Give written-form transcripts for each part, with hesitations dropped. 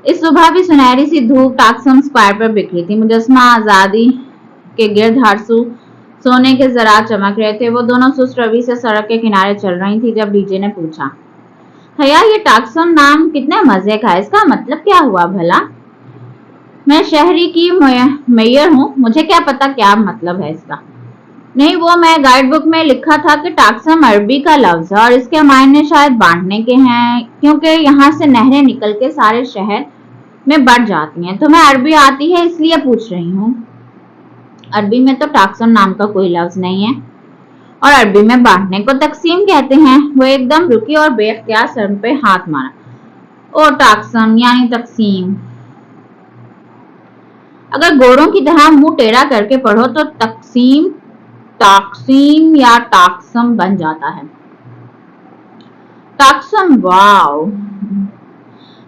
इस सुबह भी सुनहरी सी धूप टाक्सम स्क्वायर पर बिखरी थी। मुजस्मा आजादी के गिर्द हरसू सोने के जरा चमक रहे थे। वो दोनों सुस्त रवि से सड़क के किनारे चल रही थी जब डीजे ने पूछा, भैया ये टाक्सम नाम कितने मजे का है, इसका मतलब क्या हुआ भला? मैं शहरी की मेयर हूँ, मुझे क्या पता क्या मतलब है इसका। नहीं, वो मैं गाइड बुक में लिखा था कि टाक्सम अरबी का लफ्ज है और इसके मायने शायद बांटने के हैं, क्योंकि यहाँ से नहरें निकल के सारे शहर में बढ़ जाती हैं। तुम्हें अरबी आती है इसलिए पूछ रही हूँ। अरबी में तो टाक्सम नाम का कोई लफ्ज नहीं है और अरबी में बांटने को तकसीम कहते हैं। वो एकदम रुकी और बेख्तियार सर पे हाथ मारा। ओ, टाक्सम यानी तकसीम। अगर गोरों की तरह मुंह टेढ़ा करके पढ़ो तो तकसीम टाक्सीम या टाक्सम बन जाता है। टाक्सम, वाओ।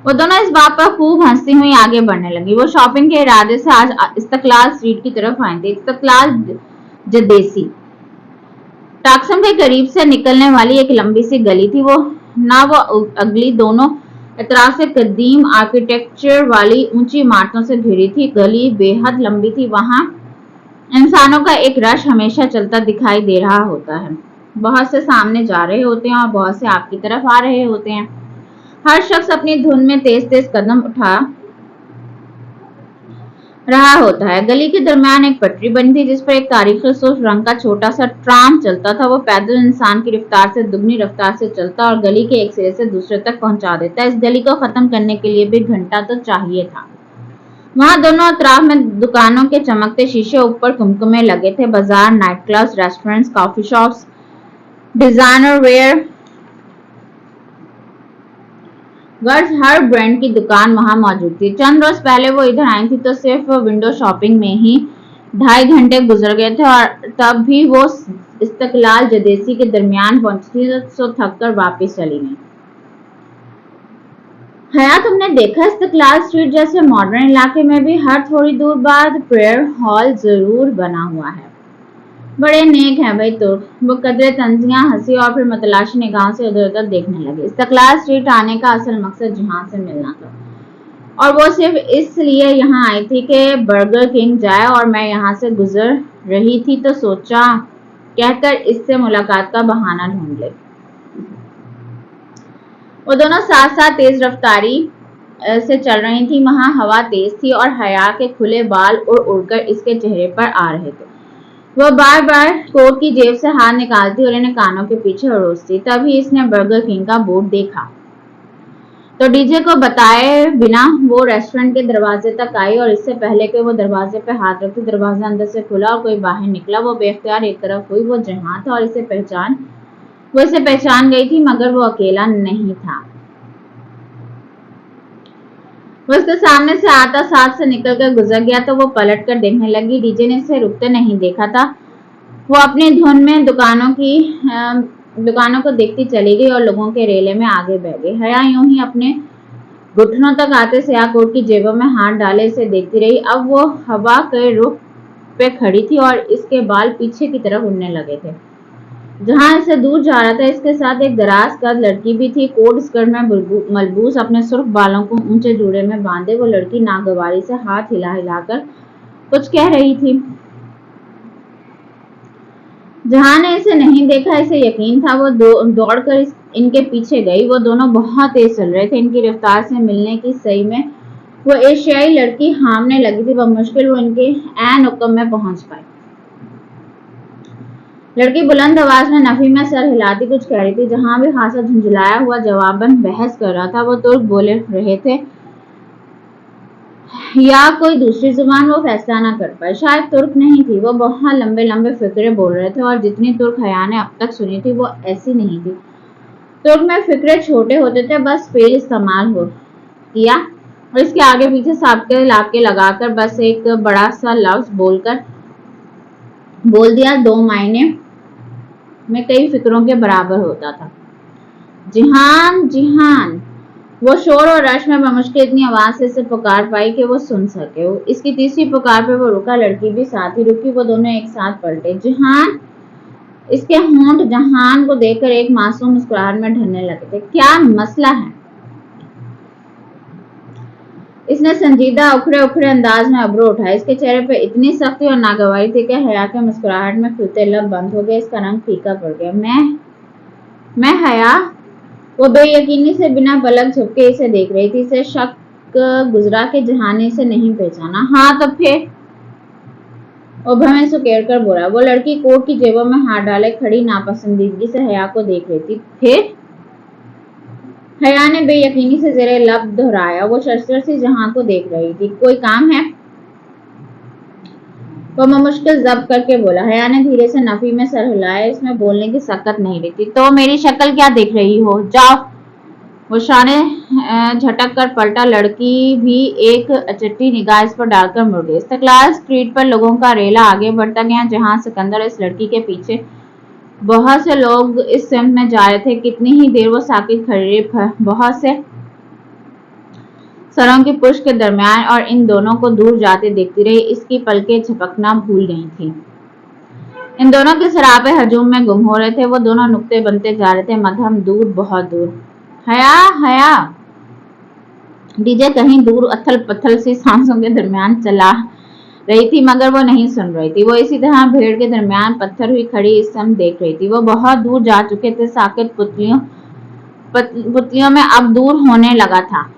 वो दोनों इस बात पर खूब हंसती हुई आगे बढ़ने लगी। वो शॉपिंग के इरादे से आज इस्तकलाल स्ट्रीट की तरफ आई थी। इस्तकलाल जदेसी टाक्सम के करीब से निकलने वाली एक लंबी सी गली थी। वो अगली दोनों इतराज से कदीम आर्किटेक्चर वाली ऊंची इमारतों से घिरी थी। गली बेहद लंबी थी। वहां इंसानों का एक रश हमेशा चलता दिखाई दे रहा होता है। बहुत से सामने जा रहे होते हैं और बहुत से आपकी तरफ आ रहे होते हैं। हर शख्स अपनी धुन में तेज तेज कदम उठा रहा होता है। गली के दरमियान एक पटरी बनी थी जिस पर एक तारीखी रंग का छोटा सा ट्राम चलता था। वो पैदल इंसान की रफ्तार से दुगनी रफ्तार से चलता और गली के एक सिरे से दूसरे तक पहुंचा देता। इस गली को खत्म करने के लिए भी घंटा तो चाहिए था। वहां दोनों अतराफ में दुकानों के चमकते शीशे ऊपर कुमकुमे लगे थे। बाजार, night clubs, restaurants, coffee shops, designer wear, girls, हर ब्रांड की दुकान वहां मौजूद थी। चंद रोज पहले वो इधर आई थी तो सिर्फ विंडो शॉपिंग में ही 2.5 घंटे गुजर गए थे और तब भी वो इस्तकलाल जदेसी के दरमियान पहुंची थी तो थक कर वापिस चली गई। हया, तुमने देखा इस्तकलाल स्ट्रीट जैसे मॉडर्न इलाके में भी हर थोड़ी दूर बाद प्रेयर हॉल जरूर बना हुआ है। बड़े नेक हैं भाई तुर्क। वो कदरे तंजियां हंसी और फिर मतलाशी निगाहों से उधर उधर देखने लगे। इस्तकलाल स्ट्रीट आने का असल मकसद जहां से मिलना था और वो सिर्फ इसलिए यहाँ आई थी कि बर्गर किंग जाए और मैं यहाँ से गुजर रही थी तो सोचा कहकर इससे मुलाकात का बहाना ढूंढ ले। वो दोनों साथ साथ तेज रफ्तारी से चल रही थी। वहां हवा तेज थी और हया के खुले बाल उड़ उड़कर इसके चेहरे पर आ रहे थे। वो बार बार कोट की जेब से हाथ निकालती और इन्हें कानों के पीछे अड़ोसती। तभी इसने बर्गर किंग का बोर्ड देखा तो डीजे को बताए बिना वो रेस्टोरेंट के दरवाजे तक आई और इससे पहले कि वो दरवाजे पे हाथ रखती दरवाजा अंदर से खुला और कोई बाहर निकला। वो बेख्तियार एक तरफ हुई। वो जहां था और इसे पहचान गई थी मगर वो अकेला नहीं था। वो उसके सामने से आता साथ से निकलकर गुजर गया तो वो पलट कर देखने लगी। डीजे ने इसे रुकते नहीं देखा था। वो अपनी धुन में दुकानों को देखती चली गई और लोगों के रेले में आगे बह गई। हया यूं ही अपने घुटनों तक आते स्याह कोट की जेबों में हाथ डाले इसे देखती रही। अब वो हवा के रुख पे खड़ी थी और इसके बाल पीछे की तरफ उड़ने लगे थे। जहां इसे दूर जा रहा था इसके साथ एक दराज कद लड़की भी थी। कोट स्कर्ट में मलबूस अपने सुर्ख बालों को ऊंचे जूड़े में बांधे वो लड़की नागवारी से हाथ हिला हिलाकर कुछ कह रही थी। जहां ने इसे नहीं देखा इसे यकीन था। वो दौड़कर इनके पीछे गई। वो दोनों बहुत तेज चल रहे थे। इनकी रफ्तार से मिलने की सही में वो एशियाई लड़की हामने लगी थी। बमुश्किल वो इनके ऐन हुक्म में पहुंच पाई। लड़की बुलंद आवाज में नफी में सर हिलाती कुछ कह रही थी। जहां भी खासा झुंझलाया हुआ जवाबन बहस कर रहा था। वो तुर्क बोले रहे थे या कोई दूसरी जुबान वो फैसला ना कर पाए। शायद तुर्क नहीं थी। वो बहुत लंबे लंबे फिक्रे बोल रहे थे और जितनी तुर्क हया ने अब तक सुनी थी वो ऐसी नहीं थी। तुर्क में फिक्रे छोटे होते थे, बस फेल इस्तेमाल किया और इसके आगे पीछे साबके लाके लगाकर बस एक बड़ा सा लफ्ज बोल दिया 2 मायने में कई फिक्रों के बराबर होता था। जिहान जिहान। वो शोर और रश में बमुश्किल इतनी आवाज से इसे पुकार पाई कि वो सुन सके। इसकी तीसरी पुकार पे वो रुका। लड़की भी साथ ही रुकी। वो दोनों एक साथ पलटे। जिहान। इसके होंठ जहान को देखकर एक मासूम मुस्कुराहट में ढलने लगे थे। क्या मसला है? इसने संजीदा उखड़े उखड़े अंदाज में अब्रू उठाया। इसके चेहरे पर इतनी सख्ती और नागवारी थी कि हया के मुस्कुराहट में खुलते लब बंद हो गए। इसका रंग फीका पड़ गया। मैं हया? वो बेयकीनी से बिना पलक झपके इसे देख रही थी। इसे शक गुजरा के जहां ने इसे नहीं पहचाना। हाँ तो फिर? वो भवें सुकेड़ कर बोला। वो लड़की कोट की जेबों में हाथ डाले खड़ी नापसंदीदगी से हया को देख रही थी। फिर? हया ने बेयकीनी से जरे लब दोहराया। वो शर्शर सी जहां को देख रही थी। कोई काम है? वो मुश्किल जब्त करके बोला। हया ने धीरे से नफी में सर हिलाया। इसमें बोलने की सकत नहीं रही थी। तो मेरी शक्ल क्या देख रही हो? जाओ। वो शाने झटक कर पलटा। लड़की भी एक अचट्टी निगाह इस पर डालकर मुड़ गई। इस्तकलाल स्ट्रीट पर लोगों का रेला आगे बढ़ता गया। जहां सिकंदर इस लड़की के पीछे बहुत से लोग इस सिमत में जा रहे थे। कितनी ही देर वो साकित खड़ी बहुत से सरों की पुष्ट के दरमियान और इन दोनों को दूर जाते देखती रही। इसकी पलकें झपकना भूल गई थी। इन दोनों के सरापे हजूम में गुम हो रहे थे। वो दोनों नुक्ते बनते जा रहे थे। मध्यम दूर, बहुत दूर। हया, हया। डीजे कहीं दूर अथल पथल सी सांसों के दरमियान चला रही थी, मगर वो नहीं सुन रही थी। वो इसी तरह भीड़ के दरमियान पत्थर हुई खड़ी इस समय देख रही थी। वो बहुत दूर जा चुके थे। साकित पुतलियों में अब दूर होने लगा था।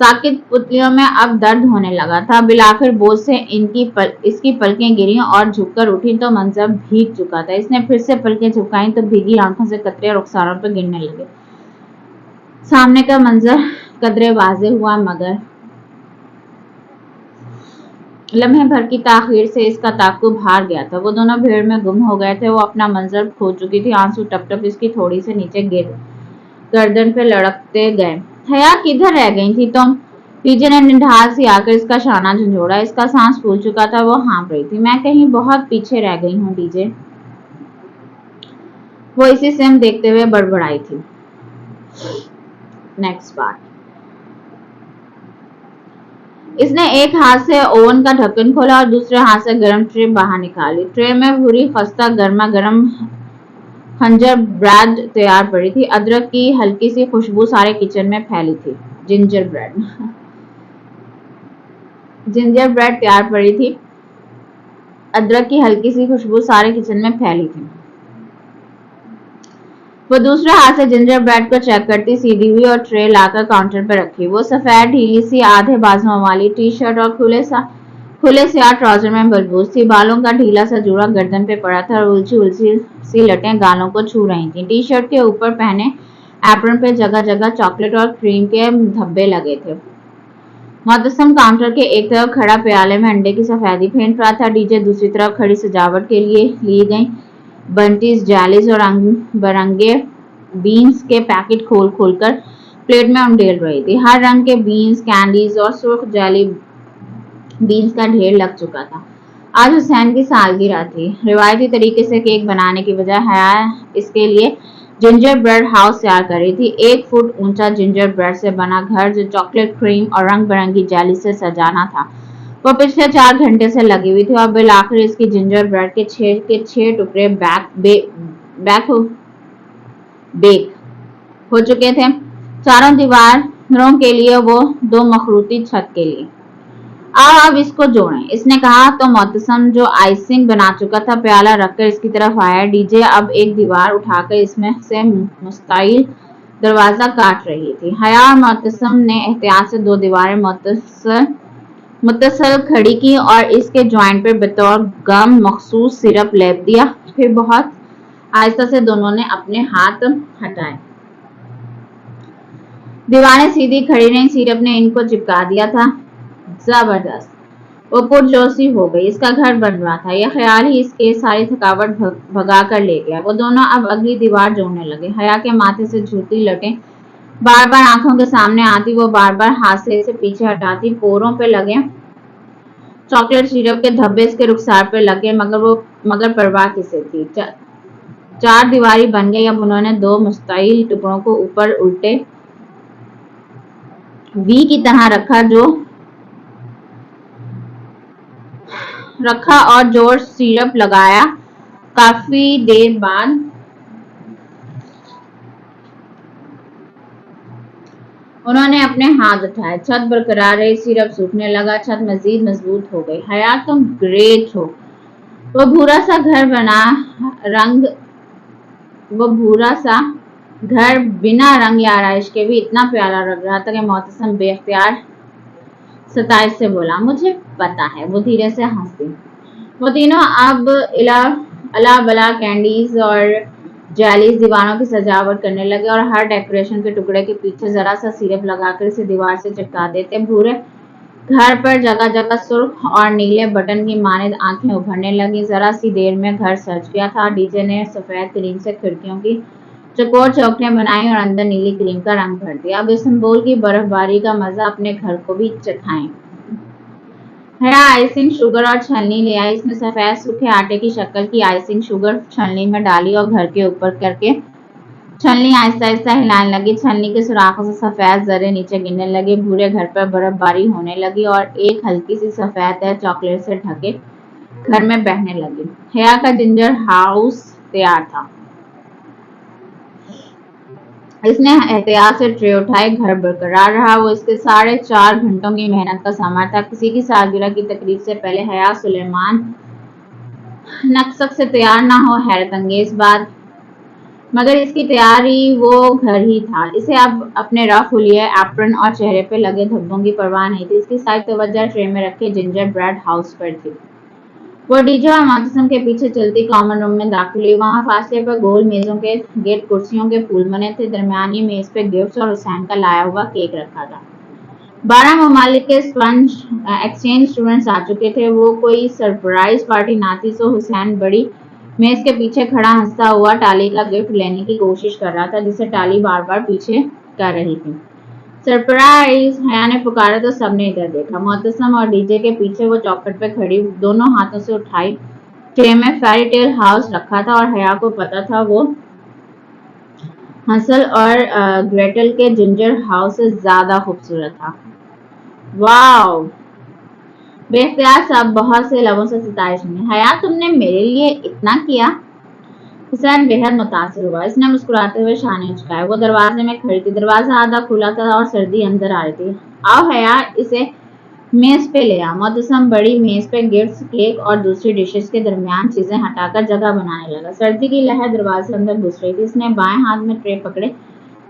साकित पुतलियों में अब दर्द होने लगा था। बिलाखिर बोझ से इसकी पलकें गिरी और झुककर उठी तो मंजर भीग चुका था। इसने फिर से पलकें झुकाई तो भीगी आंखों से कतरे रुखसारों पर गिरने लगे। सामने का मंजर कदरे वाजे हुआ, मगर लम्हे भर की ताखीर से इसका ताक्कुब हार गया था। वो दोनों भीड़ में गुम हो गए थे। वो अपना मंजर खो चुकी थी। आंसू टप टप इसकी थोड़ी से नीचे गर्दन पे लड़कते गए। हया, किधर रह गई थी तुम? डीजे ने निढाल सी आकर इसका शाना झंझोड़ा। इसका सांस फूल चुका था। वो हाँफ रही थी। मैं कहीं बहुत पीछे रह गई हूँ डीजे। वो इसी सिम देखते हुए बड़बड़ाई थी। Next part. इसने एक हाथ से ओवन का ढक्कन खोला और दूसरे हाथ से गर्म ट्रे बाहर निकाली। ट्रे में भूरी खस्ता गर्मा गर्म खंजर ब्रेड तैयार पड़ी थी। अदरक की हल्की सी खुशबू सारे किचन में फैली थी। जिंजर ब्रेड तैयार पड़ी थी। अदरक की हल्की सी खुशबू सारे किचन में फैली थी। वो दूसरे हाथ से जिंजर ब्रेड को चेक करती सीधी हुई और ट्रे लाकर काउंटर पर रखी। वो सफेद ढीली सी आधे बाजुओं वाली टी शर्ट और खुले स्याह ट्राउजर में मलबूस थी। बालों का ढीला सा जूड़ा गर्दन पे पड़ा था और उलझी उलझी सी लटें गालों को छू रही थी। टी शर्ट के ऊपर पहने एप्रन पे जगह जगह चॉकलेट और क्रीम के धब्बे लगे थे। मुअत्तसम काउंटर के एक तरफ खड़ा प्याले में अंडे की सफेदी फेंट रहा था। डीजे दूसरी तरफ खड़ी सजावट के लिए ली गई बंटीज, जैलीज और रंग बिरंगे बीन्स के पैकेट खोल खोल कर प्लेट में उंडेल रही थी। हर रंग के बीन्स, कैंडीज और सुर्ख जेली बीन्स का ढेर लग चुका था। आज हुसैन की सालगिरह थी। रिवायती तरीके से केक बनाने की बजाय हया इसके लिए जिंजर ब्रेड हाउस तैयार कर रही थी। 1 फुट ऊंचा जिंजर ब्रेड से बना घर जो चॉकलेट, क्रीम और रंग बिरंगी जेली से सजाना था, वो पिछले 4 घंटे से लगी हुई थी और बिलाखिर इसकी जिंजर ब्रेड के 6 टुकड़े बेक हो चुके थे। चारों दीवारों के लिए वो 2 मखरूती छत के लिए। अब इसको जोड़ें, इसने कहा तो मुअत्तसम जो आइसिंग बना चुका था प्याला रखकर इसकी तरफ आया। डीजे अब एक दीवार उठाकर इसमें से मुस्तैल दरवाजा काट रही थी। हया और मुअत्तसम ने एहतियात से 2 दीवारें मुत्तसल खड़ी की और इसके जॉइंट पर बतौर गम मखसूस सिरप लेप दिया। फिर बहुत आहिस्ता से दोनों ने अपने हाथ हटाए। दीवारें सीधी खड़ी नहीं, सिरप ने इनको चिपका दिया था। जबरदस्त। वो पुरजोशी हो गई। इसका घर बन रहा था। यह ख्याल ही इसके सारी थकावट भगा कर ले गया। वो दोनों अब अगली दीवार जोड़ने लगे। हया के माथे से झूलती लटें बार बार आंखों के सामने आती। वो बार बार हाथ से इसे पीछे हटाती। पोरों पे लगे चॉकलेट सिरप के धब्बे इसके रुखसार पे लगे, मगर परवाह किसे थी। 4 दीवारी बन गई। अब उन्होंने 2 मुस्तैल टुकड़ों को ऊपर उल्टे वी की तरह रखा और जोर सिरप लगाया। काफी देर बाद उन्होंने अपने हाथ उठाए। छत बरकरार रही, सिर्फ सूखने लगा, छत मजीद मजबूत हो गई। हया तुम ग्रेट हो। वो भूरा सा घर बिना रंग या आरइश के भी इतना प्यारा लग रहा था कि मोहतसम बेख्तियार सताइश से बोला, मुझे पता है। वो धीरे से हंस दी। वो तीनों अब अला बला कैंडीज और जेलीज दीवारों की सजावट करने लगे और हर डेकोरेशन के टुकड़े के पीछे जरा सा सिरप लगाकर इसे दीवार से चिपका देते। भूरे घर पर जगह जगह सुर्ख और नीले बटन की मानिंद आंखें उभरने लगी। जरा सी देर में घर सज गया था। डीजे ने सफेद क्रीम से खिड़कियों की चकोर चौखटें बनाई और अंदर नीली क्रीम का रंग भर दिया। अब इस्तांबुल की बर्फबारी का मजा अपने घर को भी चखाएं। हया आइसिंग शुगर और छलनी ले आई। इसने सफेद सूखे आटे की शक्ल की आइसिंग शुगर छलनी में डाली और घर के ऊपर करके छलनी आहिस्ता आहिस्ता हिलाने लगी। छलनी के सुराखों से सफेद जरे नीचे गिरने लगे। भूरे घर पर बर्फबारी होने लगी और एक हल्की सी सफेद तह चॉकलेट से ढके घर में बहने लगी। हया का जिंजर हाउस तैयार था। इसने एहतियात से ट्रे उठाए। घर बरकरार रहा। वो इसके 4.5 घंटों की मेहनत का सामान था। किसी की सालगिरह की तकरीब से पहले हया सुलेमान नक्सक से तैयार ना हो, हैरत अंगेज बात, मगर इसकी तैयारी वो घर ही था। इसे अब अपने रफ हुलिये, एप्रन और चेहरे पे लगे धब्बों की परवाह नहीं थी। इसकी सारी तवज्जो ट्रे में रखे जिंजर ब्रेड हाउस पर थी। वो डीजे और मोहतसम के पीछे चलती कॉमन रूम में दाखिल हुई। वहां फासले पर गोल मेजों के गेट कुर्सियों के फूल बने थे। दरमियानी मेज पे गिफ्ट्स और हुसैन का लाया हुआ केक रखा था। 12 ममालिक के एक्सचेंज स्टूडेंट्स आ चुके थे। वो कोई सरप्राइज पार्टी ना थी, सो हुसैन बड़ी मेज के पीछे खड़ा हंसता हुआ टाली का गिफ्ट लेने की कोशिश कर रहा था, जिसे टाली बार बार पीछे कर रही थी। सरप्राइज! हया ने पुकारा तो सबने इधर देखा। मोहतसम और डीजे के पीछे वो चौखट पे खड़ी दोनों हाथों से उठाई ट्रे में फेरी टेल हाउस रखा था और हया को पता था वो हंसल और ग्रेटल के जिंजर हाउस से ज्यादा खूबसूरत था। वाओ! बेख्तियार सब बहुत से लबों से सितारिश सुनी। हया, तुमने मेरे लिए इतना किया? हुसैन बेहद मुतासिर हुआ। इसने मुस्कुराते हुए शाने उचकाए। वो दरवाजे में खड़ी थी। दरवाजा आधा खुला था और सर्दी अंदर आ रही थी। आओ हया, इसे मेज पे ले आ। मोहतसम बड़ी मेज पे गिफ्ट्स, केक और दूसरी डिशेस के दरमियान चीजें हटाकर जगह बनाने लगा। सर्दी की लहर दरवाजे अंदर घुस रही थी। इसने बाएं हाथ में ट्रे पकड़े,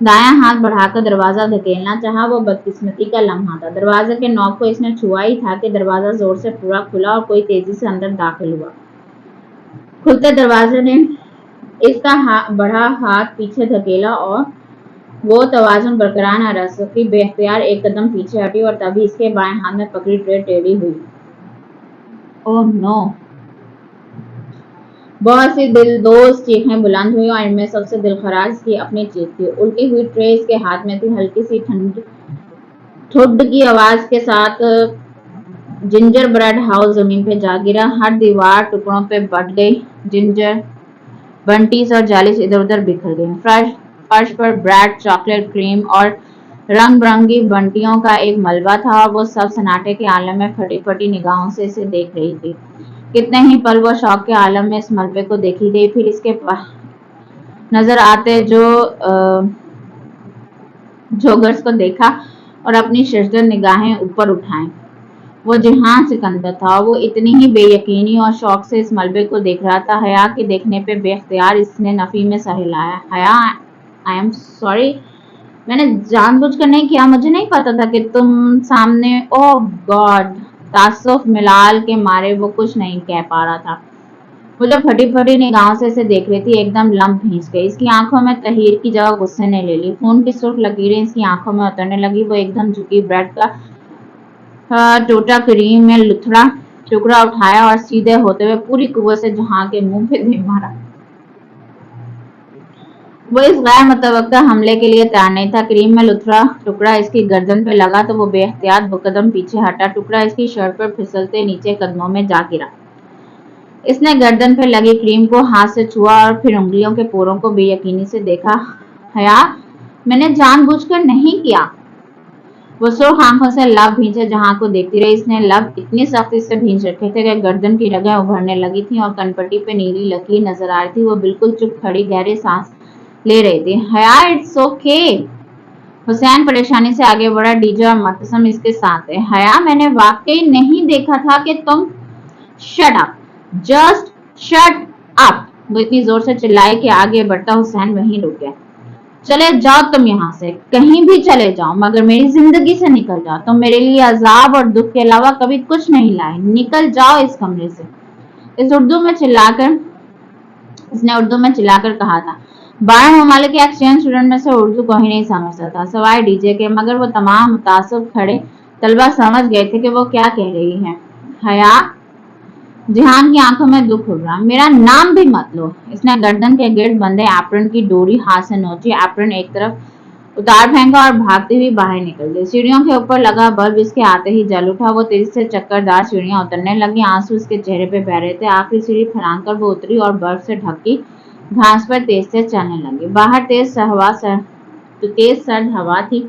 दायां हाथ बढ़ाकर दरवाजा धकेलना चाहा। वो बदकिस्मती का लम्हा था। दरवाजे के नॉब को इसने छुआ ही था कि दरवाजा जोर से पूरा खुला और कोई तेजी से अंदर दाखिल हुआ। खुलते दरवाजे ने इसका बड़ा हाथ पीछे धकेला और वो तवाज़ुन बरकरार न रख सकी। बेख्तियार एक कदम पीछे हटी और तभी इसके बाएं हाथ में पकड़ी ट्रे टेढ़ी हुई। Oh no! बहुत सी दिलदोज चीखें बुलंद हुई और इनमें सबसे दिलखराज इसकी अपनी चीख थी। उल्टी हुई ट्रे इसके हाथ में थी। हल्की सी ठुड्ड की आवाज के साथ जिंजर ब्रेड हाउस जमीन पे जा गिरा। हर दीवार टुकड़ों पे बट गई। जिंजर बंटीज और जालिस इधर उधर बिखर गई। फर्श पर ब्रेड, चॉकलेट, क्रीम और रंग बिरंगी बंटियों का एक मलबा था और वो सब सन्नाटे के आलम में फटी फटी निगाहों से इसे देख रही थी। कितने ही पल वो शौक के आलम में इस मलबे को देखी गई। फिर इसके नजर आते जोगर्स को देखा और अपनी शर्जर निगाहें ऊपर उठाएं। वो जहां सिकंदर था। वो इतनी ही बेयकीनी और शौक से इस मलबे को देख रहा था। हया के देखने पे बेख्तियार इसने नफी में सर हिलाया। हया, आई एम सॉरी, मैंने जानबूझकर नहीं किया। मुझे नहीं पता था कि तुम सामने। ओह गॉड! तासुफ मिलाल के मारे वो कुछ नहीं कह पा रहा था। वो जो फटी फटी निगाहों से इसे देख रही थी, एकदम लम्ब भींच गई। इसकी आंखों में तहीर की जगह गुस्से ने ले ली। खून की सुर्ख लकीरें इसकी आंखों में उतरने लगी। वो एकदम झुकी, ब्रेड का टूटा क्रीम में लुथड़ा टुकड़ा उठाया और सीधे होते हुए पूरी कुव्वत से जहां के मुंह पे दे मारा। वो इस गैर मुतवक्का हमले के लिए तैयार नहीं था। क्रीम में लुथड़ा टुकड़ा इसकी गर्दन पे लगा तो वो बेख्तियार 2 कदम पीछे हटा। टुकड़ा इसकी शर्ट पर फिसलते नीचे कदमों में जा गिरा। इसने गर्दन पे लगी क्रीम को हाथ से छुआ और फिर उंगलियों के पोरों को बेयकीनी से देखा। हया, मैंने जानबूझकर नहीं किया। वो सुर्ख आंखों से लब भींचे जहां को देखती रही। इसने लब इतनी सख्ती से भींच रखे थे कि गर्दन की रगें उभरने लगी थी और कनपट्टी पे नीली लकीर नजर आ रही थी। वो बिल्कुल चुप खड़ी गहरी सांस ले रही थी। हया, इट्स ओके। हुसैन परेशानी से आगे बढ़ा। डीजे और मुतसम इसके साथ है। हया, मैंने वाकई नहीं देखा था कि तुम। Shut up, just shut up. वो इतनी जोर से चिल्लाई कि आगे बढ़ता हुसैन वहीं रुक गया। चले जाओ तुम यहाँ से, कहीं भी चले जाओ, मगर मेरी जिंदगी से निकल जाओ। तुम मेरे लिए अजाब और दुख के अलावा कभी कुछ नहीं लाए। निकल जाओ इस कमरे से। इसने उर्दू में चिल्लाकर कहा था। 12 ममालिक के एक्सचेंज स्टूडेंट में से उर्दू को ही नहीं समझता था सवाए डीजे के, मगर वो तमाम मुतासब खड़े तलबा समझ गए थे कि वो क्या कह रही है। हया, जिहान की आंखों में दुख उभरा। मेरा नाम भी मत लो। इसने गर्दन के गिर्द बंधे एप्रन की डोरी हाथ से नोची, एप्रन एक तरफ उतार फेंका और भागती हुई बाहर निकल गई। सीढ़ियों के ऊपर लगा बल्ब इसके आते ही जल उठा। वो तेजी से चक्करदार सीढ़ियां उतरने लगी। आंसू इसके चेहरे पे बह रहे थे। आखिरी सीढ़ी फलांग कर वो उतरी और बर्फ से ढकी घास पर तेज से चलने लगी। बाहर तेज सर्द हवा थी।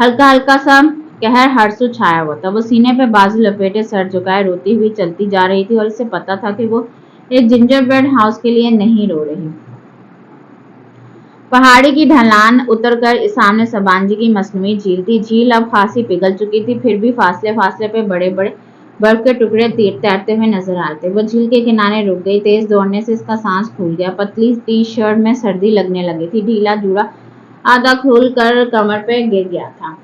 हल्का हल्का सा कहर हरसू छाया हुआ था। वो सीने पे बाजू लपेटे सर झुकाए रोती हुई चलती जा रही थी और इसे पता था कि वो एक जिंजर ब्रेड हाउस के लिए नहीं रो रही। पहाड़ी की ढलान उतरकर सामने सबांजी की मसनूई झील थी। झील अब खासी पिघल चुकी थी, फिर भी फासले फासले पे बड़े बड़े बर्फ के टुकड़े तैरते हुए नजर आते। वो झील के किनारे रुक गई। तेज दौड़ने से इसका सांस फूल गया। पतली टी शर्ट में सर्दी लगने लगी थी। ढीला जूड़ा आधा खुल कर कमर पे गिर गया था।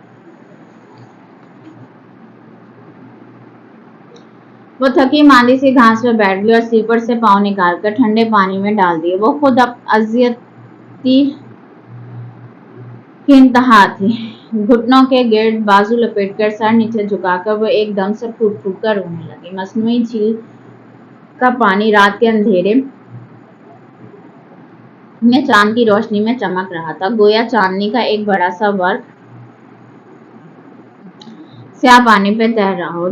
वो थकी मांदी सी घास पर बैठ गई और स्लीपर से पाँव निकालकर ठंडे पानी में डाल दिए। वो खुद अजियती की इंतहा थी। घुटनों के गिर्द बाजू लपेटकर सर नीचे झुकाकर वो एकदम से फूट फूट कर रोने लगी। मसनूई झील का पानी रात के अंधेरे में चांद की रोशनी में चमक रहा था, गोया चांदनी का एक बड़ा सा वर्क स्याह पानी पे तैर रहा हो।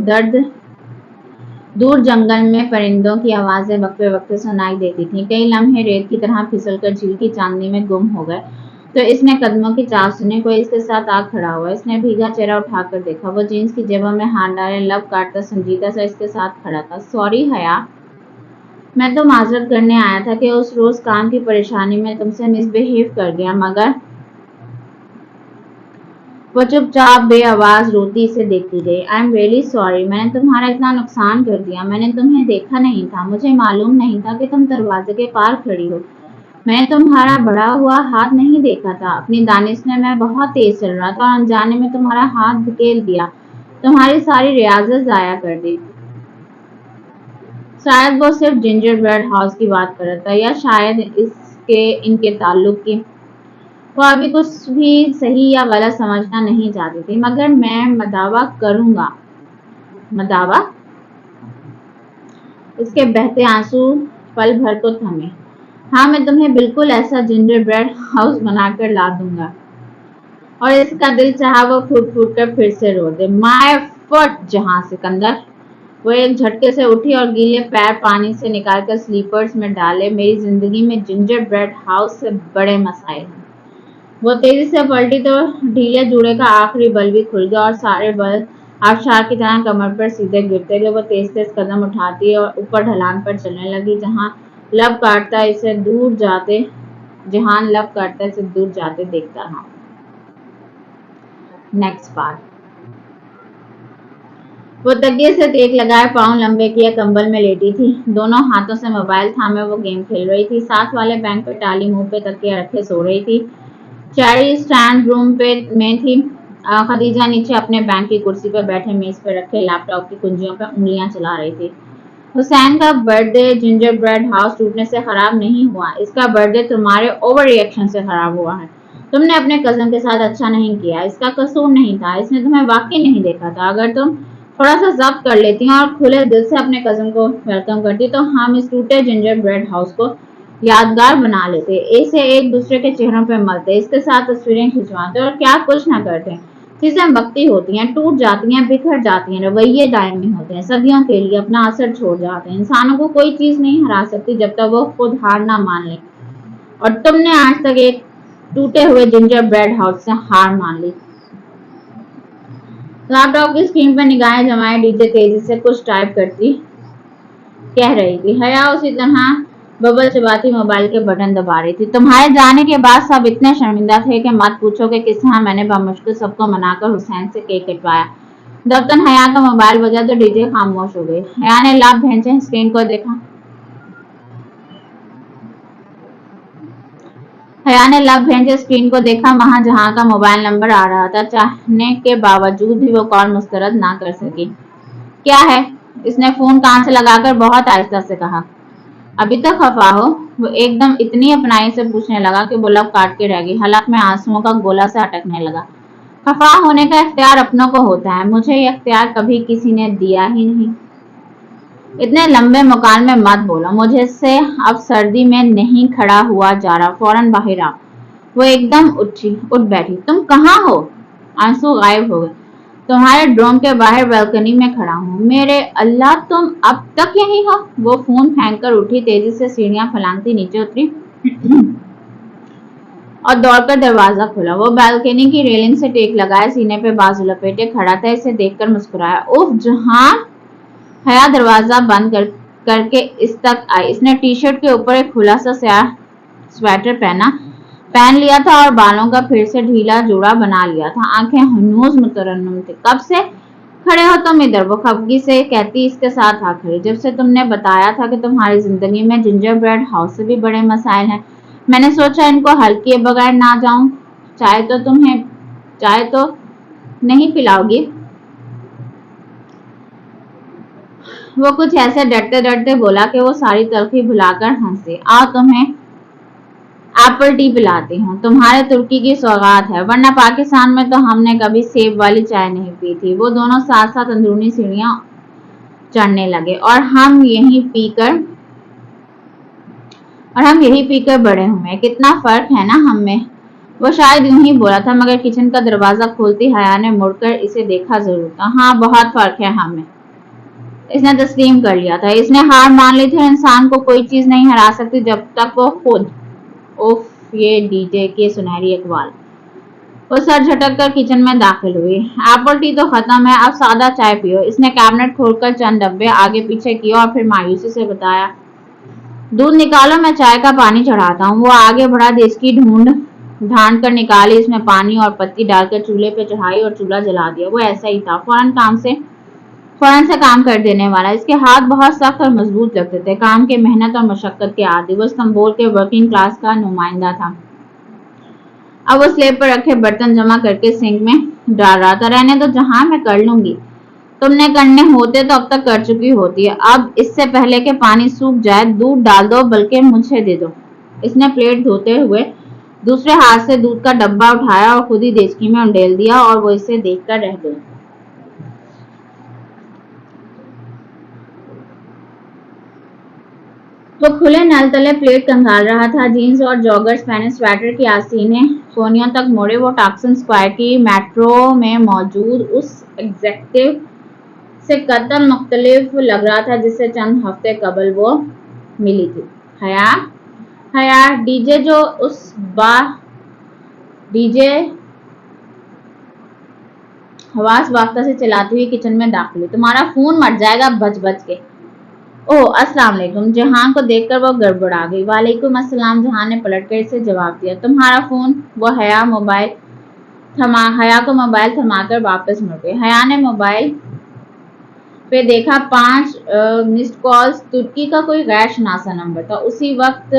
दूर जंगल में परिंदों की आवाजें वक्फे वक्फे सुनाई देती थीं। कई लम्हे रेत की तरह फिसलकर झील की चांदनी में गुम हो गए तो इसने कदमों की चाल सुनी। कोई इसके साथ आ खड़ा हुआ। इसने भीगा चेहरा उठाकर देखा। वो जीन्स की जेबों में हाथ डाले लब काटता संजीदा सा इसके साथ खड़ा था। सॉरी हया, मैं तो माजरत करने आया था कि उस रोज काम की परेशानी में तुमसे मिसबिहेव कर गया। मगर वो चुपचाप बेआवाज रोती इसे देखती रही। आई एम रियली सॉरी, मैंने तुम्हारा इतना नुकसान कर दिया। मैंने तुम्हें देखा नहीं था। मुझे मालूम नहीं था कि तुम दरवाजे के पार खड़ी हो। मैंने तुम्हारा बढ़ा हुआ हाथ नहीं देखा था। अपनी दानिश में मैं बहुत तेज चल रहा था और अनजाने में तुम्हारा हाथ धकेल दिया। तुम्हारी सारी रियाजत जाया कर दी। शायद वो सिर्फ जिंजर ब्रेड हाउस की बात कर रहा था, या शायद इनके ताल्लुक की। वो अभी कुछ भी सही या गलत समझना नहीं चाहती थी, मगर मैं मदावा करूंगा। मदावा? इसके बहते आंसू पल भर को थमे। हाँ, मैं तुम्हें बिल्कुल ऐसा जिंजर ब्रेड हाउस बनाकर ला दूंगा। और इसका दिल चाहा वो फूट फूट कर फिर से रो दे। माय फुट जहां सिकंदर। वो एक झटके से उठी और गीले पैर पानी से निकालकर स्लीपर्स में डाले। मेरी जिंदगी में जिंजर ब्रेड हाउस से बड़े मसाइल हैं। वो तेजी से पलटी तो ढीले जूड़े का आखिरी बल भी खुल गया और सारे बल आबशार की तरह कमर पर सीधे गिरते गए। वो तेज तेज कदम उठाती और ऊपर ढलान पर चलने लगी। जहान लब काटता इसे दूर जाते देखता रहा। Next part. वो तकिए से तेक लगाए पांव लंबे किए कंबल में लेटी थी। दोनों हाथों से मोबाइल थामे वो गेम खेल रही थी। साथ वाले बैंक पे टाली मुंह पे तकिया रखे सो रही थी। चैरी स्टैंड रूम में थी। खदीजा नीचे अपने बैंक की कुर्सी पर बैठे मेज पर रखे लैपटॉप की कुंजियों पर उंगलियां चला रही थी। हुसैन का बर्थडे जिंजर ब्रेड हाउस टूटने से खराब नहीं हुआ। इसका बर्थडे तुम्हारे ओवर रिएक्शन से खराब हुआ है। तुमने अपने कजन के साथ अच्छा नहीं किया। इसका कसूर नहीं था। इसने तुम्हें वाकई नहीं देखा था। अगर तुम थोड़ा सा जब्त कर लेती और खुले दिल से अपने कजन को वेलकम करती तो हम इस टूटे जिंजर ब्रेड हाउस को यादगार बना लेते। इसे एक दूसरे के चेहरों पर मलते, इसके साथ तस्वीरें खिंचवाते और क्या कुछ ना करते। चीजें वक्ती होती हैं, टूट जाती हैं, बिखर जाती हैं, रवैये दायमी होते हैं, सदियों के लिए अपना असर छोड़ जाते हैं। इंसानों को कोई चीज नहीं हरा सकती जब तक वो खुद हार ना मान ले। और तुमने आज तक एक टूटे हुए जिंजर ब्रेड हाउस से हार मान ली। लैपटॉप की स्क्रीन पर निगाहें जमाए डीजे तेजी से कुछ टाइप करती कह रही थी। हया उसी तरह बबल चबाती मोबाइल के बटन दबा रही थी। तुम्हारे जाने के बाद सब इतने शर्मिंदा थे कि मत पूछो कि किस तरह मैंने बमुश्किल सबको मनाकर हुसैन से केक कटवाया। दफ्तर हया का मोबाइल बजा तो डीजे खामोश हो गई। हया ने लाभ भेजे स्क्रीन को देखा। हया ने लब भेजे स्क्रीन को देखा। वहां जहां का मोबाइल नंबर आ रहा था। चाहने के बावजूद भी वो कॉल मुस्तरद ना कर सकी। क्या है? इसने फोन कान से लगाकर बहुत आहिस्ता से कहा। अभी तक खफा हो? वो एकदम इतनी अपनाई से पूछने लगा कि वो लब काट के रह गई। हलक में आंसुओं का गोला से अटकने लगा। खफा होने का इख्तियार अपनों को होता है, मुझे ये इख्तियार कभी किसी ने दिया ही नहीं। इतने लंबे मुकाल में मत बोलो, मुझे से अब सर्दी में नहीं खड़ा हुआ जा रहा, फौरन बाहर आओ। वो एकदम उठ बैठी। तुम कहाँ हो? आंसू गायब हो गए। तुम्हारे ड्रोम के बाहर बालकनी में खड़ा हूँ। मेरे अल्लाह, तुम अब तक यहीं हो? वो फोन फेंक कर उठी, तेजी से सीढ़ियां फलांगती नीचे उतरी और दौड़कर दरवाजा खोला। वो बालकनी की रेलिंग से टेक लगाए सीने पे बाजू लपेटे खड़ा था। इसे देखकर मुस्कुराया। उफ जहान! हया दरवाजा बंद करके इस तक आई। इसने टी शर्ट के ऊपर एक खुला सा स्याह स्वेटर पहन लिया था और बालों का फिर से ढीला जोड़ा बना लिया था। आंखें हनूज मुतरन्नुम थी। कब से खड़े हो तुम इधर? वो खफगी से कहती इसके साथ आ खड़ी। जब से तुमने बताया था कि तुम्हारी जिंदगी में जिंजर ब्रेड हाउस से भी बड़े मसाइल हैं, मैंने सोचा इनको हल किए बगैर ना जाऊं। चाय तो नहीं पिलाओगी? वो कुछ ऐसे डरते डरते बोला कि वो सारी तलखी भुलाकर हंसे। आओ तुम्हें एप्पल टी पिलाती हूँ, तुम्हारे तुर्की की सौगात है, वरना पाकिस्तान में तो हमने कभी सेब वाली चाय नहीं पी थी। वो दोनों साथ साथ अंदरूनी सीढ़ियां चढ़ने लगे। और हम यही पीकर बड़े हुए। कितना फर्क है ना हम में। वो शायद यूं ही बोला था, मगर किचन का दरवाजा खोलती हया ने मुड़कर इसे देखा जरूर था। हाँ, बहुत फर्क है हम में। इसने तस्लीम कर लिया था। इसने हार मान ली थी। इंसान को कोई चीज नहीं हरा सकती जब तक वो खुद। उफ, ये डीजे के सुनहरी अकवाल। वो सर झटक कर किचन में दाखिल हुई। एप्पल टी तो खत्म है, अब सादा चाय पियो। इसने कैबिनेट खोलकर चंद डब्बे आगे पीछे किए और फिर मायूसी से बताया, दूध निकालो, मैं चाय का पानी चढ़ाता हूँ। वो आगे बढ़ा, देसी ढांड कर निकाली। इसमें पानी और पत्ती डालकर चूल्हे पे चढ़ाई और चूल्हा जला दिया। वो ऐसा ही था, फौरन से काम कर देने वाला। इसके हाथ बहुत सख्त और मजबूत लगते थे, काम के मेहनत और मशक्कत के आदी। वो इस्तांबुल के वर्किंग क्लास का नुमाइंदा था। अब वो स्लेब पर रखे बर्तन जमा करके सिंक में डाल रहा था। रहने दो जहां, मैं कर लूंगी। तुमने करने होते तो अब तक कर चुकी होती है। अब इससे पहले कि पानी सूख जाए दूध डाल दो, बल्कि मुझे दे दो। इसने प्लेट धोते हुए दूसरे हाथ से दूध का डब्बा उठाया और खुद ही देचकी में उंडेल दिया और वो इसे देखकर रह गई। वो खुले नल तले प्लेट कंगाल रहा था। जीन्स और जॉगर्स पहने, स्वेटर की आस्तीनें कोनियों तक मोड़े, वो टॉक्सन स्क्वायर की मेट्रो में मौजूद उस एग्जेक्टिव से कतल मुख्तलिफ लग रहा था जिससे चंद हफ्ते कबल वो मिली थी। हया डीजे हवास वाख्ता से चलाती हुई किचन में दाखिल हुई। तुम्हारा फोन मर जाएगा बच बच के। ओह, अस्सलाम वालेकुम। जहान को देखकर वो गड़बड़ा गई। वालेकुम अस्सलाम, जहान ने पलटकर इसे जवाब दिया। तुम्हारा फोन? वो हया को मोबाइल थमाकर वापस मुड़ गई। हया ने मोबाइल पे देखा 5 मिस्ड कॉल्स। तुर्की का कोई गैर शनासा नंबर था। उसी वक्त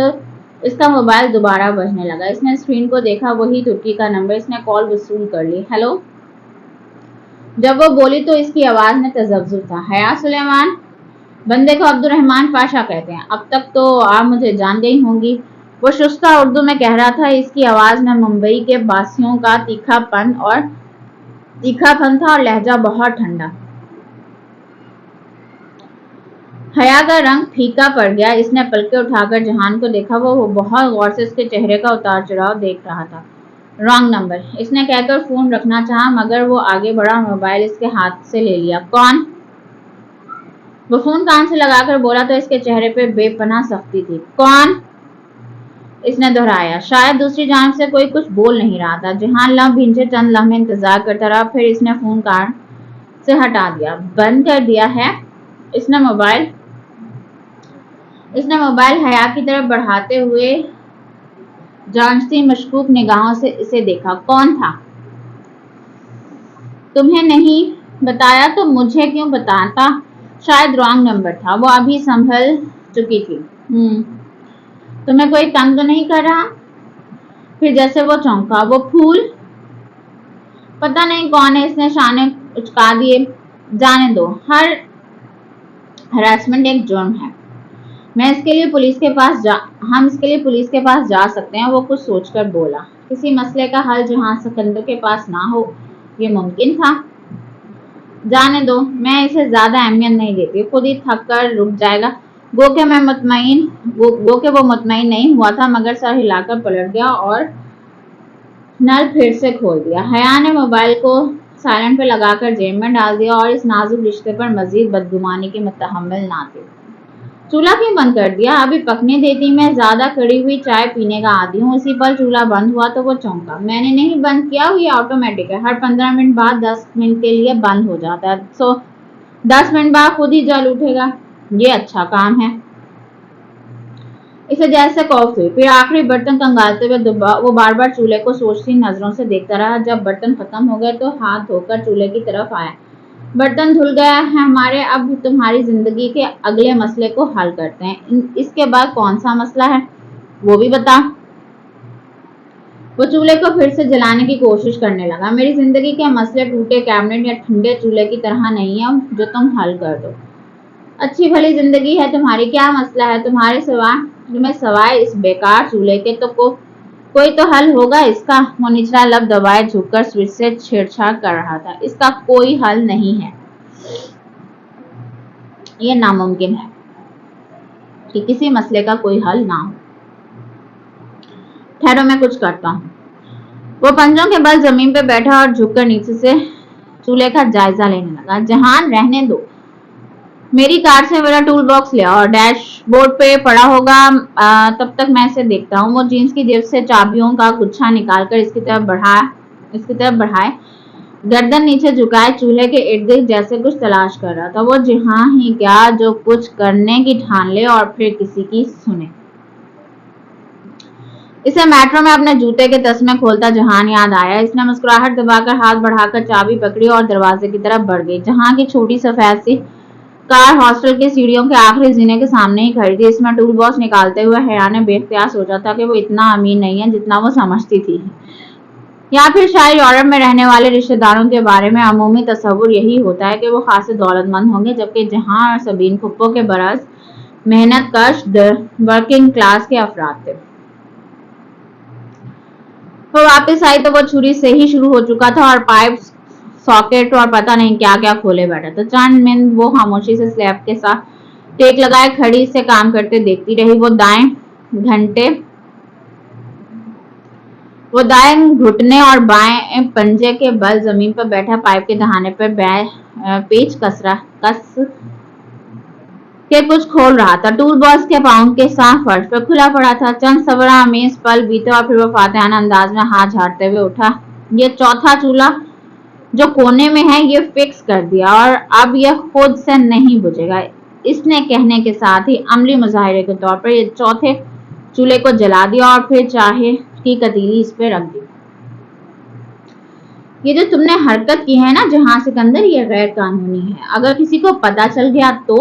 इसका मोबाइल दोबारा बजने लगा। इसने स्क्रीन को देखा, वही तुर्की का नंबर। इसने कॉल वसूल कर ली। हेलो। जब वो बोली तो इसकी आवाज में तजब्जुर था। हया सुलेमान? बंदे को अब्दुर्रहमान पाशा कहते हैं। अब तक तो आप मुझे जान गई होंगी। वो शुस्ता उर्दू में कह रहा था। इसकी आवाज में मुंबई के बासियों का तीखापन था और लहजा बहुत ठंडा। हया का रंग फीका पड़ गया। इसने पलके उठाकर जहान को देखा। वो बहुत गौर से इसके चेहरे का उतार चढ़ाव देख रहा था। रॉन्ग नंबर, इसने कहकर फोन रखना चाहा, मगर वो आगे बढ़ा, मोबाइल इसके हाथ से ले लिया। कौन? वो फोन कान से लगाकर बोला तो इसके चेहरे पे बेपनाह सख्ती थी। कौन? इसने दोहराया। शायद दूसरी जानिब से कोई कुछ बोल नहीं रहा था। जहान लम्हे भींचे चंद लम्हे इंतजार करता रहा, फिर इसने फोन कान से हटा दिया। बंद कर दिया है? इसने मोबाइल اس نے موبائل حیا کی طرف بڑھاتے ہوئے جانچتی مشکوک نگاہوں سے اسے دیکھا۔ کون تھا؟ تمہیں نہیں بتایا تو مجھے کیوں بتاتا؟ شاید رانگ نمبر تھا۔ وہ ابھی سنبھل چکی تھی۔ تمہیں کوئی تنگ تو نہیں کر رہا؟ پھر جیسے وہ چونکا۔ وہ پھول؟ پتہ نہیں کون ہے، اس نے شانے اچکا دیے۔ جانے دو، ہر ہراسمنٹ ایک جرم ہے۔ ہم اس کے لیے پولیس کے پاس جا سکتے ہیں۔ وہ کچھ سوچ کر بولا۔ کسی مسئلے کا حل جہاں سکندر کے پاس نہ ہو، یہ ممکن تھا؟ جانے دو، میں اسے زیادہ اہمیت نہیں دیتی، خود ہی تھک کر رک جائے گا۔ گو کہ وہ مطمئن نہیں ہوا تھا، مگر سر ہلا کر پلٹ گیا اور نل پھر سے کھول دیا۔ حیا نے موبائل کو سائلنٹ پہ لگا کر جیب میں ڈال دیا اور اس نازک رشتے پر مزید بدگمانی کی متحمل نہ تھی۔ چولہا کیوں بند کر دیا؟ ابھی پکنے دیتی، میں زیادہ کڑی ہوئی چائے پینے کا عادی ہوں۔ اسی پل چولہا بند ہوا تو وہ چونکا۔ میں نے نہیں بند کیا، یہ آٹومیٹک ہے، ہر 15 منٹ بعد 10 منٹ کے لیے بند ہو جاتا ہے، 10 منٹ بعد خود ہی جل اٹھے گا۔ یہ اچھا کام ہے۔ اسے جیسے کوفت ہوئی، پھر آخری برتن کنگالتے ہوئے وہ بار بار چولہے کو سوچتی نظروں سے دیکھتا رہا۔ جب برتن ختم ہو گئے تو ہاتھ دھو کر چولہے کی طرف آیا۔ برتن دھل گیا ہے ہمارے، اب تمہاری زندگی کے اگلے مسئلے کو حل کرتے ہیں۔ اس کے بعد کون سا مسئلہ ہے وہ بھی بتا۔ وہ چولہے کو پھر سے جلانے کی کوشش کرنے لگا۔ میری زندگی کے مسئلے ٹوٹے کیبنٹ یا ٹھنڈے چولہے کی طرح نہیں ہیں جو تم حل کر دو۔ اچھی بھلی زندگی ہے تمہاری، کیا مسئلہ ہے تمہیں سوائے اس بیکار چولہے کے؟ تو کوئی تو حل ہوگا اس کا۔ وہ نچلا لب دبائے جھک کر سوئچ سے چھیڑ چھاڑ کر رہا تھا۔ اس کا کوئی حل نہیں ہے، یہ ناممکن ہے کہ کسی مسئلے کا کوئی حل نہ ہو۔ ٹھہرو، میں کچھ کرتا ہوں۔ وہ پنجوں کے بل زمین پہ بیٹھا اور جھک کر نیچے سے چولہے کا جائزہ لینے لگا۔ جہان، رہنے دو، میری کار سے میرا ٹول باکس لے اور ڈیش بورڈ پہ پڑا ہوگا، تب تک میں اسے دیکھتا ہوں۔ وہ جینس کی جیب سے چابیوں کا گچھا نکال کر اس کی طرف بڑھائے، گردن نیچے جھکائے چولہے کے ارد گرد جیسے کچھ تلاش کر رہا تھا۔ وہ جہاں ہی گیا جو کچھ کرنے کی ٹھان لے اور پھر کسی کی سنے۔ اسے میٹرو میں اپنے جوتے کے تسمے کھولتا جہان یاد آیا۔ اس نے مسکراہٹ دبا کر ہاتھ بڑھا کر چابی پکڑی اور دروازے کی طرف بڑھ گئی۔ جہاں کی چھوٹی سفید سی کار ہاسٹل کی سیڑھیوں کے آخری زینے کے سامنے ہی کھڑی تھی۔ اس میں ٹول باکس نکالتے ہوئے حیا نے بے اختیار سوچا تھا کہ وہ اتنا امیر نہیں ہے جتنا وہ سمجھتی تھی، یا پھر شاید یورپ میں رہنے والے رشتہ داروں کے بارے میں عمومی تصور یہی ہوتا ہے کہ وہ خاصے دولت مند ہوں گے، جبکہ جہاں اور سبین پھپھو کے برعکس محنت کش ورکنگ کلاس کے افراد تھے۔ وہ واپس آئی تو وہ چھری سے ہی شروع ہو چکا تھا اور پائپ، ساکٹ اور پتہ نہیں کیا کیا کھولے بیٹھا تھا۔ چند منٹ وہ خاموشی سے سلیب کے ساتھ ٹیک لگائے کھڑی سے کام کرتے دیکھتی رہی۔ وہ دائیں گھٹنے اور بائیں پنجے کے بل زمین پر بیٹھا پائپ کے دہانے پر پیچ کس کے کچھ کھول رہا تھا۔ ٹول باکس کے پاؤں کے ساتھ فرش پر کھلا پڑا تھا۔ چند صبر آمیز پل بیتے اور پھر وہ فاتحانہ انداز میں ہاتھ جھاڑتے ہوئے اٹھا۔ یہ چوتھا چولہا جو کونے میں ہے، یہ فکس کر دیا اور اب یہ خود سے نہیں بجھے گا۔ اس نے کہنے کے ساتھ ہی عملی مظاہرے کے طور پر یہ چوتھے چولہے کو جلا دیا اور پھر چاہے کی کتیلی اس پہ رکھ دی۔ یہ جو تم نے حرکت کی ہے نا جہاں سکندر، یہ غیر قانونی ہے۔ اگر کسی کو پتہ چل گیا تو؟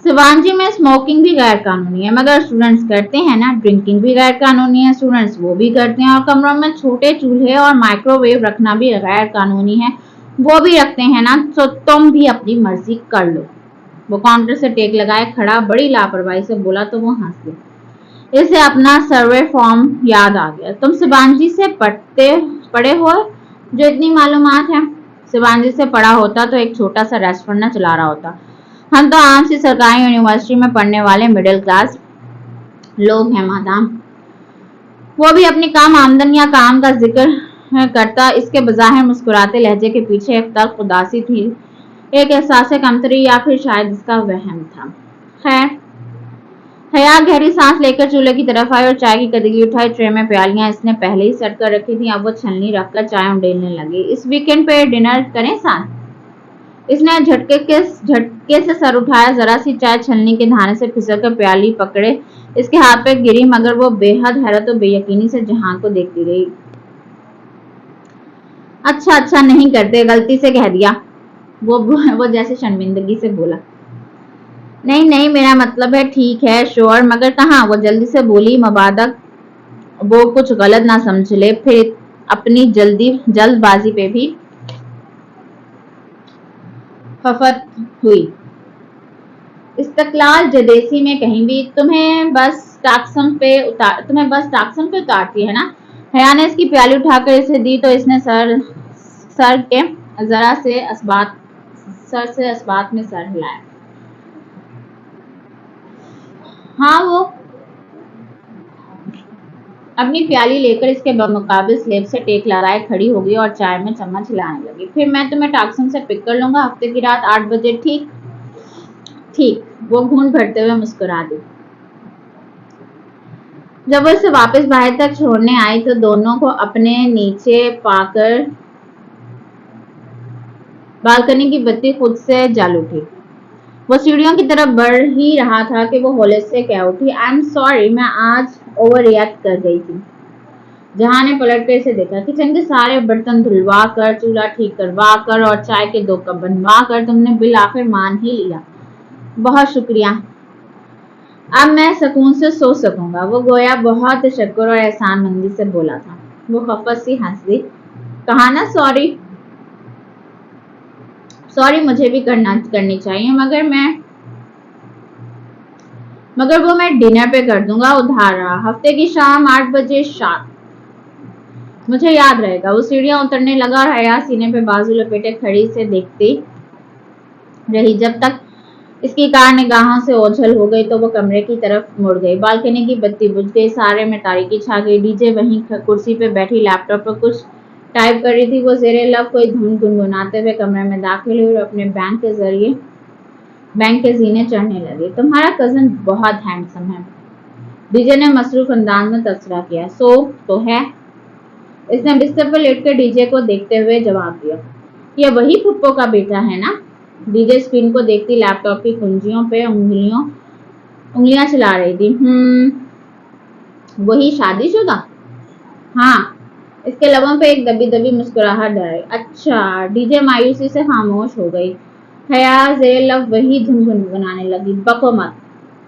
سیوانجی میں اسموکنگ بھی غیر قانونی ہے، مگر اسٹوڈنٹس کرتے ہیں نا۔ ڈرنکنگ بھی غیر قانونی ہے، اسٹوڈنٹس وہ بھی کرتے ہیں، اور کمروں میں چھوٹے چولہے اور مائکرو ویو رکھنا بھی غیر قانونی ہے، وہ بھی رکھتے ہیں نا۔ تو تم بھی اپنی مرضی کر لو۔ وہ کاؤنٹر سے ٹیک لگائے کھڑا بڑی لاپرواہی سے بولا تو وہ ہنس دی۔ اسے اپنا سروے فارم یاد آ گیا۔ تم سیوانجی سے پڑھے ہو جو اتنی معلومات ہیں؟ سیوانجی سے پڑھا ہوتا تو ایک چھوٹا سا ریسٹورینٹ نہ چلا رہا ہوتا۔ ہم تو عام سی سرکاری یونیورسٹی میں پڑھنے والے مڈل کلاس لوگ ہیں مادام۔ وہ بھی اپنی کم آمدن یا کام کا ذکر کرتا۔ اس کے بظاہر مسکراتے لہجے کے پیچھے ایک تلخ اداسی تھی، ایک احساس کمتری، یا پھر شاید اس کا وہم تھا۔ خیر، حیا گہری سانس لے کر چولہے کی طرف آئی اور چائے کی کتیلی اٹھائی۔ ٹرے میں پیالیاں اس نے پہلے ہی سیٹ کر رکھی تھیں، اب وہ چھلنی رکھ کر چائے انڈیلنے لگی۔ اس ویکینڈ پہ ڈنر کریں ساتھ؟ इसने झटके से सर उठाया, जरा सी चाय छलनी के धाने से फिसल कर प्याली पकड़े इसके हाथ पे गिरी, मगर वो बेहद हैरत और बेयकीनी से जहां को देखती रही। अच्छा नहीं करते, गलती से कह दिया, वो जैसे शर्मिंदगी से बोला। नहीं मेरा मतलब है, ठीक है श्योर, मगर कहाँ? वो जल्दी से बोली, मबादा वो कुछ गलत ना समझ ले। फिर अपनी जल्दबाजी पे भी खफत हुई। इस्तकलाल जदेसी में कहीं भी तुम्हें बस टाक्सम पे उतारती है ना? हया ने इसकी प्याली उठाकर इसे दी तो इसने सर से अस्बात में सर हिलाया। हाँ, वो अपनी प्याली लेकर इसके बमुकाबिल स्लेब से टेक लगाए खड़ी हो गई और चाय में चम्मच हिलाने लगी। फिर मैं तुम्हें टाक्सन से पिक कर लूंगा हफ्ते की रात 8 बजे, ठीक? ठीक, वो घूंट भरते हुए मुस्कुरा दी। जब वो इसे वापस बाहर तक छोड़ने आई तो दोनों को अपने नीचे पाकर बालकनी की बत्ती खुद से जल उठी। वो सीढ़ियों की तरफ बढ़ ही रहा था कि वो होले से कह उठी, आई एम सॉरी, मैं आज ओवर रिएक्ट कर गई थी। जहां ने पलट कर इसे देखा। किचन के सारे बर्तन धुलवा कर, चूल्हा ठीक करवा कर और चाय के 2 कप बनवा कर तुमने बिल आखिर मान ही लिया। बहुत शुक्रिया, अब मैं सुकून से सो सकूंगा। वो गोया बहुत तशक्कुर और एहसानमंदी से बोला था। वो खफत सी हंस दी, कहा ना सॉरी मुझे भी करनी चाहिए, मगर वो मैं डिनर पे कर दूंगा, उधार रहा। हफ्ते की शाम 8 बजे शार्प, मुझे याद रहेगा। वो सीढ़ियां उतरने लगा और हया सीने पे बाजू लपेटे खड़ी से देखती रही जब तक इसकी कार निगाहों से ओझल हो गई तो वो कमरे की तरफ मुड़ गई। बालकनी की बत्ती बुझ गई, सारे में तारीकी छा गई। डीजे वहीं कुर्सी पे बैठी लैपटॉप पर कुछ टाइप कर रही थी। वो ज़ेरे लब कोई धुन गुनगुनाते हुए कमरे में दाखिल हुई और अपने बैंक के जीने चढ़ने लगी। तुम्हारा कजन बहुत हैंडसम है, डीजे ने मसरूफ अंदाज में तबसरा किया। सो तो है, इसने बिस्तर पर लेटकर डीजे को देखते हुए जवाब दिया। ये वही फुप्पो का बेटा है ना? डीजे स्क्रीन को देखती लैपटॉप की कुंजियों पे उंगलियां चला रही थी। वही शादीशुदा? हाँ, इसके लबों पे एक दबी दबी मुस्कुराहट डराई। अच्छा, डीजे मायूसी से खामोश हो गई। हया ज़ेरे लब वही धुन गुनगुनाने लगी, बको मत,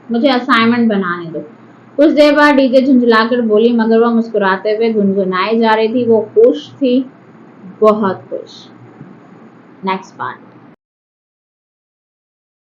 मुझे असाइनमेंट बनाने दो। कुछ देर बाद डीजे झुंझलाकर बोली, मगर वो मुस्कुराते हुए गुनगुनाई जा रही थी। वो खुश थी, बहुत खुश। Next part.